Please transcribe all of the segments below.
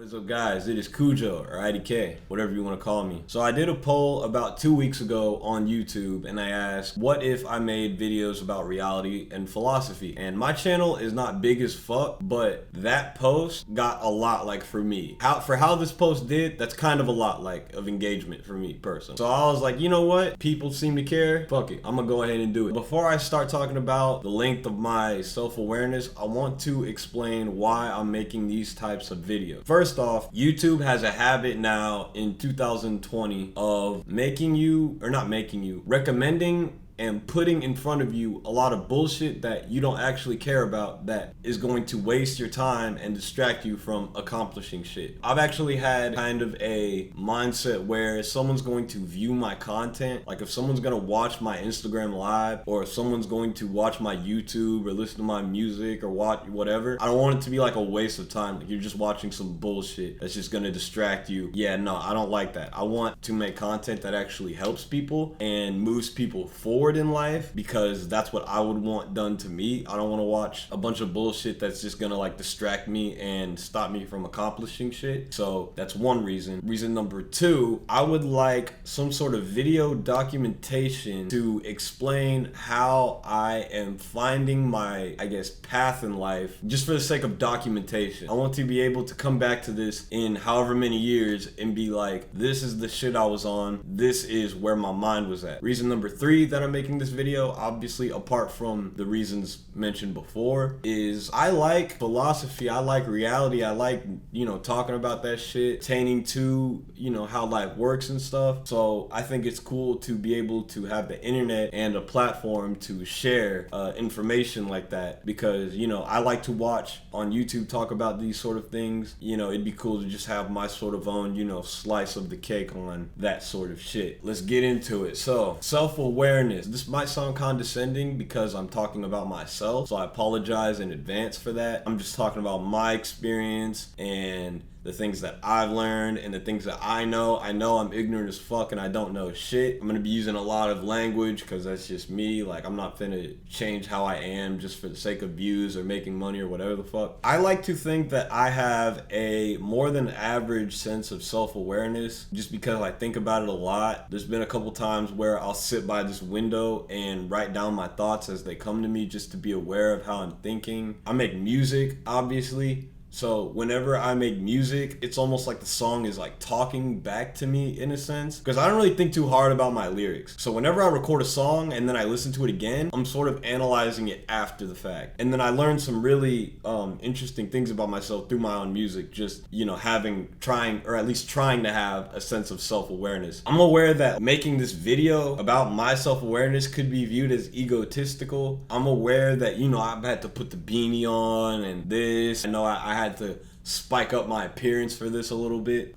What is up, guys? It is CUJO or IDK, whatever you want to call me. So I did a poll about 2 weeks ago on YouTube and I asked, what if I made videos about reality and philosophy? And my channel is not big as fuck, but that post got a lot for me. For how this post did, that's kind of a lot of engagement for me personally. So I was like, you know what? People seem to care. Fuck it. I'm gonna go ahead and do it. Before I start talking about the length of my self-awareness, I want to explain why I'm making these types of videos. First off, YouTube has a habit now in 2020 of recommending and putting in front of you a lot of bullshit that you don't actually care about that is going to waste your time and distract you from accomplishing shit. I've actually had kind of a mindset where someone's going to view my content, like if someone's gonna watch my Instagram live or if someone's going to watch my YouTube or listen to my music or watch whatever, I don't want it to be like a waste of time. Like you're just watching some bullshit that's just gonna distract you. Yeah, no, I don't like that. I want to make content that actually helps people and moves people forward in life, because that's what I would want done to me. I don't want to watch a bunch of bullshit that's just gonna distract me and stop me from accomplishing shit. So that's one reason. Reason number two, I would like some sort of video documentation to explain how I am finding my, path in life, just for the sake of documentation. I want to be able to come back to this in however many years and be like, this is the shit I was on, this is where my mind was at. Reason number three that I'm making this video, obviously apart from the reasons mentioned before, is I like philosophy, I like reality, I like, talking about that shit, pertaining to, how life works and stuff. So I think it's cool to be able to have the internet and a platform to share information like that, because, I like to watch on YouTube talk about these sort of things. It'd be cool to just have my sort of own, slice of the cake on that sort of shit. Let's get into it. So, self-awareness. This might sound condescending because I'm talking about myself, so I apologize in advance for that. I'm just talking about my experience and the things that I've learned and the things that I know. I know I'm ignorant as fuck and I don't know shit. I'm gonna be using a lot of language because that's just me. I'm not finna change how I am just for the sake of views or making money or whatever the fuck. I like to think that I have a more than average sense of self-awareness just because I think about it a lot. There's been a couple times where I'll sit by this window and write down my thoughts as they come to me just to be aware of how I'm thinking. I make music, obviously. So whenever I make music, it's almost like the song is talking back to me in a sense, because I don't really think too hard about my lyrics. So whenever I record a song and then I listen to it again, I'm sort of analyzing it after the fact. And then I learned some really interesting things about myself through my own music, just, trying to have a sense of self-awareness. I'm aware that making this video about my self-awareness could be viewed as egotistical. I'm aware that, I've had to put the beanie on and this. I know I had to spike up my appearance for this a little bit.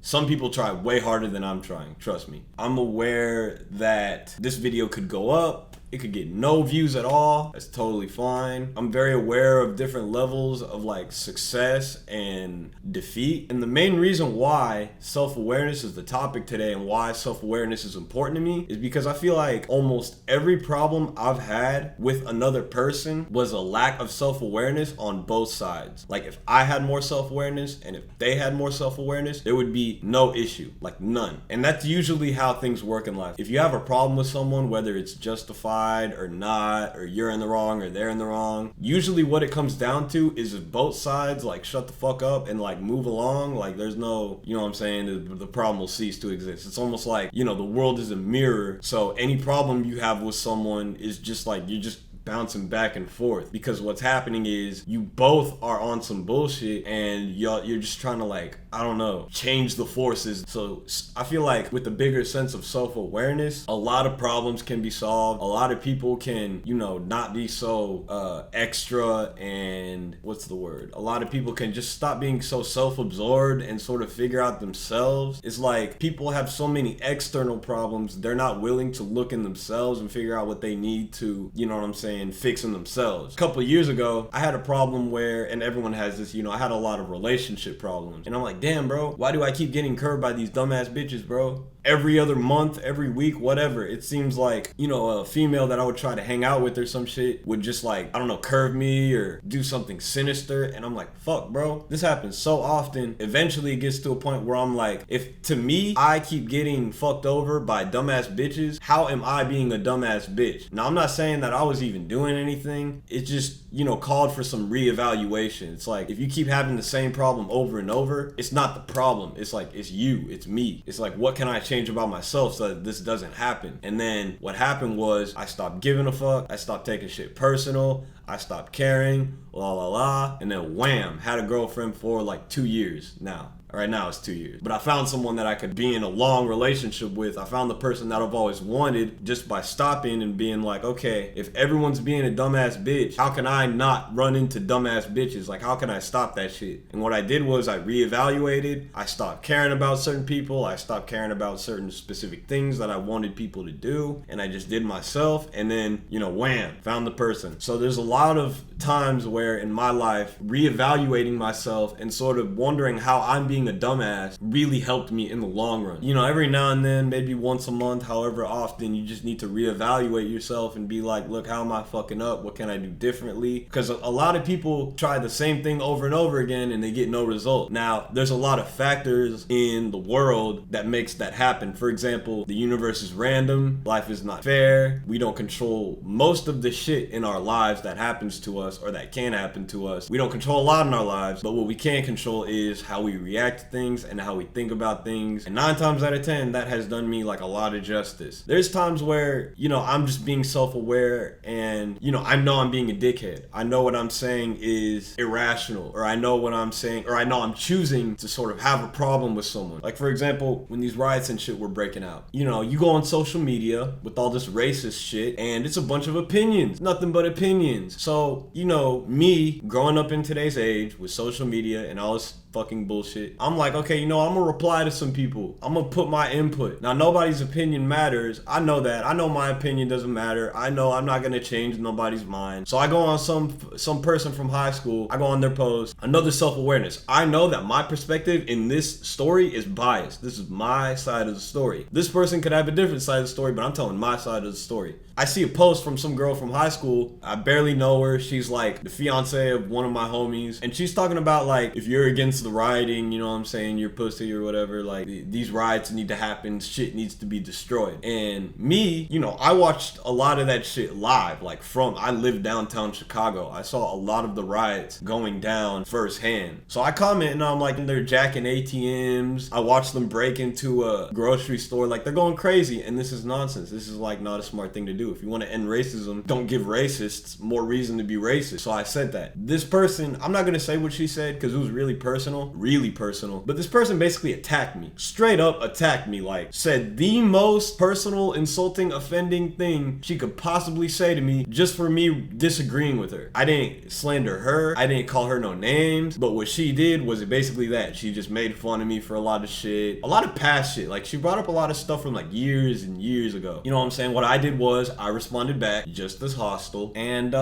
Some people try way harder than I'm trying, trust me. I'm aware that this video could go up, it could get no views at all. That's totally fine. I'm very aware of different levels of success and defeat. And the main reason why self-awareness is the topic today and why self-awareness is important to me is because I feel like almost every problem I've had with another person was a lack of self-awareness on both sides. If I had more self-awareness and if they had more self-awareness, there would be no issue, none. And that's usually how things work in life. If you have a problem with someone, whether it's justified or not, or you're in the wrong or they're in the wrong, usually what it comes down to is if both sides shut the fuck up and move along, there's no, the problem will cease to exist. It's almost the world is a mirror, so any problem you have with someone is just you're just bouncing back and forth, because what's happening is you both are on some bullshit and you're just trying to change the forces. So I feel with the bigger sense of self-awareness, a lot of problems can be solved. A lot of people can, not be so extra and a lot of people can just stop being so self-absorbed and sort of figure out themselves. It's people have so many external problems, they're not willing to look in themselves and figure out what they need to, fix them themselves. A couple of years ago, I had a problem where, and everyone has this, I had a lot of relationship problems. And I'm damn, bro, why do I keep getting curved by these dumbass bitches, bro? every other month, every week, whatever, it seems like, you know, a female that I would try to hang out with or some shit would just like, I don't know, curve me or do something sinister. And I'm like, fuck, bro, this happens so often. Eventually it gets to a point where I'm like, if to me, I keep getting fucked over by dumbass bitches, how am I being a dumbass bitch? Now, I'm not saying that I was even doing anything. It just, you know, called for some reevaluation. It's like, if you keep having the same problem over and over, it's not the problem. It's like, it's you, it's me. It's like, what can I change about myself so that this doesn't happen? And then what happened was I stopped giving a fuck. I stopped taking shit personal. I stopped caring, la la la. And then wham, had a girlfriend for like 2 years now. Right now it's 2 years. But I found someone that I could be in a long relationship with. I found the person that I've always wanted just by stopping and being like, okay, if everyone's being a dumbass bitch, how can I not run into dumbass bitches? Like, how can I stop that shit? And what I did was I reevaluated. I stopped caring about certain people. I stopped caring about certain specific things that I wanted people to do. And I just did myself. And then, you know, wham, found the person. So there's a lot of times where in my life, reevaluating myself and sort of wondering how I'm being a dumbass really helped me in the long run. You know, every now and then, maybe once a month, however often, you just need to reevaluate yourself and be like, look, how am I fucking up? What can I do differently? Because a lot of people try the same thing over and over again and they get no result. Now, there's a lot of factors in the world that makes that happen. For example, the universe is random. Life is not fair. We don't control most of the shit in our lives that happens to us or that can happen to us. We don't control a lot in our lives, but what we can control is how we react to things and how we think about things. And 9 times out of 10, that has done me like a lot of justice. There's times where, you know, I'm just being self-aware and, you know I'm being a dickhead. I know what I'm saying is irrational, or I know what I'm saying, or I know I'm choosing to sort of have a problem with someone. Like, for example, when these riots and shit were breaking out, you know, you go on social media with all this racist shit and it's a bunch of opinions, nothing but opinions. So, you know, me growing up in today's age with social media and all this fucking bullshit, I'm like, okay, you know, I'm gonna reply to some people. I'm gonna put my input. Now, nobody's opinion matters. I know that. I know my opinion doesn't matter. I know I'm not gonna change nobody's mind. So I go on some person from high school. I go on their post. Another self-awareness. I know that my perspective in this story is biased. This is my side of the story. This person could have a different side of the story, but I'm telling my side of the story. I see a post from some girl from high school. I barely know her. She's like the fiance of one of my homies. And she's talking about like, if you're against the rioting, you know what I'm saying, you're pussy or whatever, like these riots need to happen, shit needs to be destroyed. And me, you know, I watched a lot of that shit live, like I live downtown Chicago. I saw a lot of the riots going down firsthand. So I comment and I'm like, they're jacking ATMs. I watched them break into a grocery store, like they're going crazy. And this is nonsense. This is like not a smart thing to do. If you want to end racism, don't give racists more reason to be racist. So I said that. This person, I'm not going to say what she said because it was really personal, but this person basically attacked me, straight up attacked me, like said the most personal, insulting, offending thing she could possibly say to me just for me disagreeing with her. I didn't slander her. I didn't call her no names, but what she did was basically that. She just made fun of me for a lot of shit, a lot of past shit. Like she brought up a lot of stuff from like years and years ago. You know what I'm saying? What I did was I responded back just as hostile, and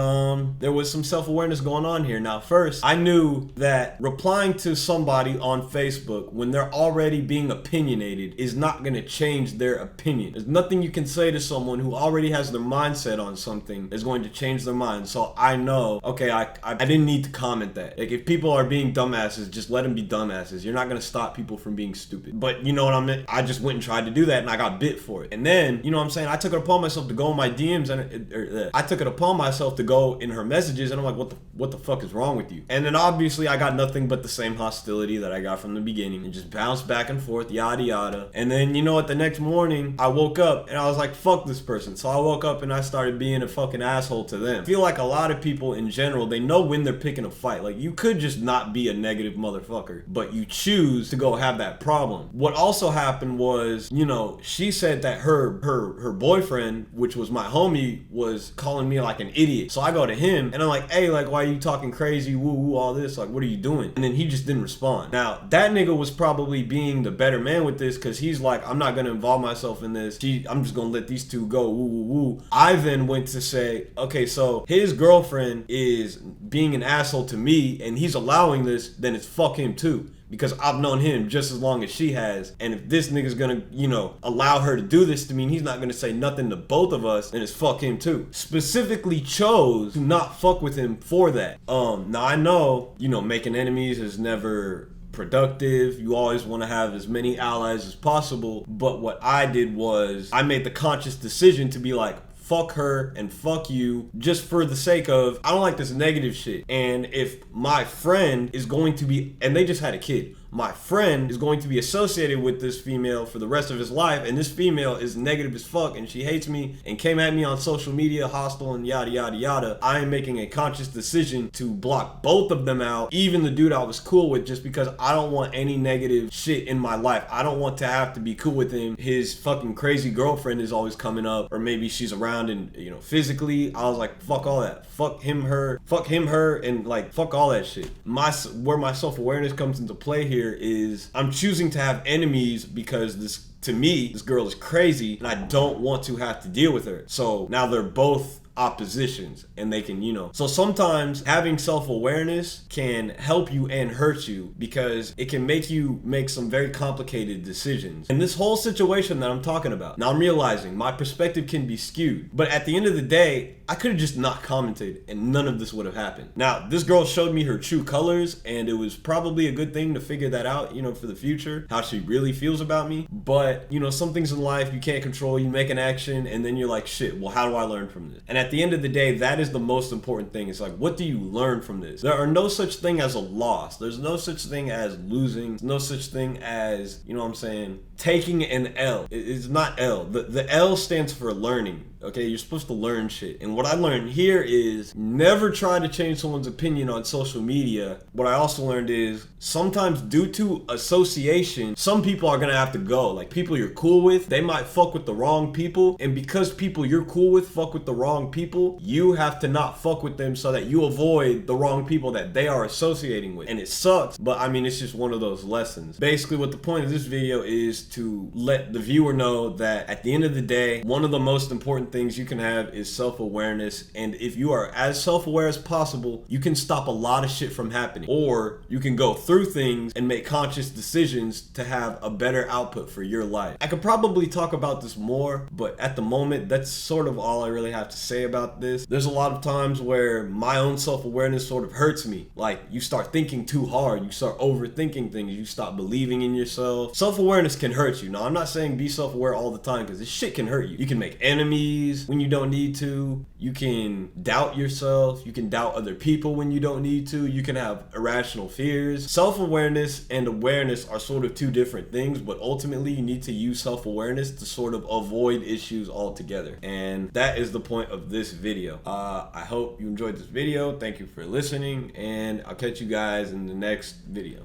there was some self-awareness going on here. Now, first, I knew that replying to somebody on Facebook when they're already being opinionated is not going to change their opinion. There's nothing you can say to someone who already has their mindset on something that's going to change their mind. So I know, okay, I didn't need to comment that. Like, if people are being dumbasses, just let them be dumbasses. You're not going to stop people from being stupid. But you know what I mean? I just went and tried to do that and I got bit for it. And then, you know what I'm saying? I took it upon myself to go in my DMs and I took it upon myself to go in her messages and I'm like, what the fuck is wrong with you? And then obviously I got nothing but the same hostility that I got from the beginning and just bounced back and forth, yada yada. And then, you know what, the next morning I woke up and I was like, fuck this person. So I woke up and I started being a fucking asshole to them. I feel like a lot of people in general, they know when they're picking a fight. Like, you could just not be a negative motherfucker, but you choose to go have that problem. What also happened was, you know, she said that her boyfriend, which was my homie, was calling me like an idiot. So I go to him and I'm like, hey, like, why are you talking crazy, woo woo, all this, like, what are you doing? And then he just didn't respond. Now, that nigga was probably being the better man with this because he's like, I'm not gonna involve myself in this. I'm just gonna let these two go, woo woo woo. I then went to say, okay, so his girlfriend is being an asshole to me and he's allowing this, then it's fuck him too. because I've known him just as long as she has. And if this nigga's gonna, you know, allow her to do this to me, and he's not gonna say nothing to both of us, then it's fuck him too. Specifically chose to not fuck with him for that. Now I know, you know, making enemies is never productive. You always want to have as many allies as possible. But what I did was I made the conscious decision to be like, fuck her and fuck you, just for the sake of, I don't like this negative shit. And if my friend is going to be, and they just had a kid, my friend is going to be associated with this female for the rest of his life, and this female is negative as fuck and she hates me and came at me on social media hostile and yada yada yada, I am making a conscious decision to block both of them out, even the dude I was cool with, just because I don't want any negative shit in my life. I don't want to have to be cool with him. His fucking crazy girlfriend is always coming up, or maybe she's around and, you know, physically. I was like, fuck all that. Fuck him, her, and like, fuck all that shit. Where my self-awareness comes into play here is I'm choosing to have enemies because this, to me, this girl is crazy and I don't want to have to deal with her. So now they're both oppositions and they can, you know, so sometimes having self-awareness can help you and hurt you because it can make you make some very complicated decisions. And this whole situation that I'm talking about, now I'm realizing my perspective can be skewed, but at the end of the day, I could have just not commented and none of this would have happened. Now, this girl showed me her true colors and it was probably a good thing to figure that out, you know, for the future, how she really feels about me. But, you know, some things in life you can't control. You make an action and then you're like, shit, well, how do I learn from this? And at the end of the day, that is the most important thing. It's like, what do you learn from this? There are no such thing as a loss. There's no such thing as losing. There's no such thing as, you know what I'm saying, taking an L. It's not L. The L stands for learning. Okay, you're supposed to learn shit. And what I learned here is never try to change someone's opinion on social media. What I also learned is sometimes due to association, some people are gonna have to go. Like people you're cool with, they might fuck with the wrong people. And because people you're cool with fuck with the wrong people, you have to not fuck with them so that you avoid the wrong people that they are associating with. And it sucks, but I mean, it's just one of those lessons. Basically, what the point of this video is to let the viewer know that at the end of the day, one of the most important things you can have is self-awareness. And if you are as self-aware as possible, you can stop a lot of shit from happening, or you can go through things and make conscious decisions to have a better output for your life. I could probably talk about this more, but at the moment, that's sort of all I really have to say about this. There's a lot of times where my own self-awareness sort of hurts me. Like you start thinking too hard, you start overthinking things, you stop believing in yourself. Self-awareness can hurt you. Now, I'm not saying be self-aware all the time because this shit can hurt you. You can make enemies when you don't need to. You can doubt yourself. You can doubt other people when you don't need to. You can have irrational fears. Self-awareness and awareness are sort of two different things, but ultimately you need to use self-awareness to sort of avoid issues altogether. And that is the point of this video. I hope you enjoyed this video. Thank you for listening, and I'll catch you guys in the next video.